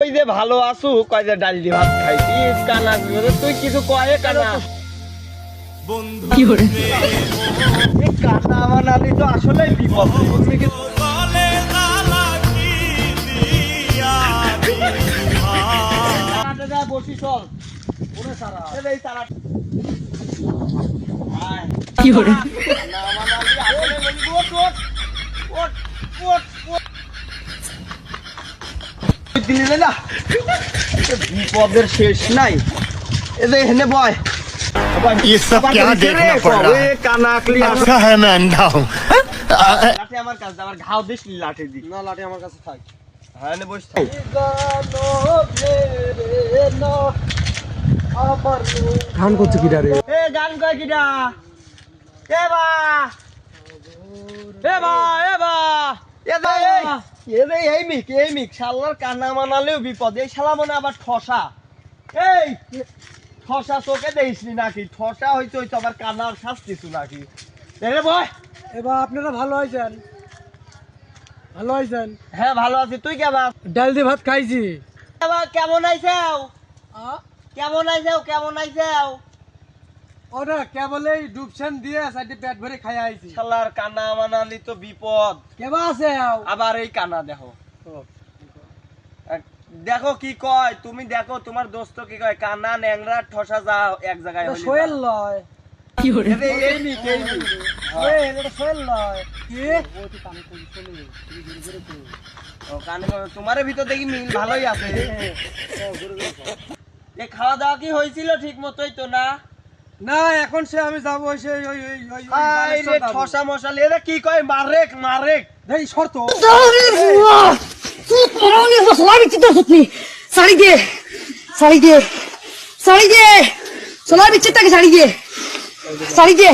ওই যে ভালো আছু কয় যে ডাল দিয়ে ভাত খাইছি কানা তুই কিছু কয়ে কানা বন্ধু কি করে কানা বানালি তো আসলে বিপদ বসি চল ওরে সারা এই সারা কি করে না বানালি আসলে বলি ওট দিলে না বিপদের শেষ নাই এই যে এখানে বয় ये सब क्या देखना पड़ रहा है अच्छा है मैं अंधा हूँ লাঠি আমার কাছে আমার ঘাও দিস লাঠি দি না লাঠি আমার কাছে থাক হ্যাঁ নে বস থাক গান করছে কিডা রে এ গান কয় কিডা এ বা এ বা এ বা এই মিক শালার কানা মানালেও বিপদ এই শালা মনে আবার ঠসা এই ঠসা চোখে দেখিসনি নাকি ঠসা হইতো আবার কানার শাস্তিছু নাকি রে বয় এবার আপনারা ভালো হয়েছেন হ্যাঁ ভালো আছি তুই কেমন ডাল দিয়ে ভাত খাইছি কেমন আইছাও কেমন আইছাও ওরা কেবলই ডুবছেন দিয়ে সাইডে পেট ভরে খাই আইছি শালার কানা মানালি তো বিপদ কেবা আছে আবার এই কানা দেখো দেখো কি কয় তুমি দেখো তোমার দোস্ত কি কয় কানা ন্যাংরা ঠসা যাও এক জায়গায় হইলি সোহেল লয় কি হরে এই নি এই এটা সোহেল লয় কি ও কানে তোমার ভিতর দেখি মিল ভালোই আছে এই খাওয়া দাওয়া কি হয়েছিল ঠিক মতোই তো না না এখন সে আমি যাব সে আই রে ঠসা মশাল এরা কি কয় মারেক এই শর্ত साड़ी दे साड़ी दे साड़ी दे साड़ी दे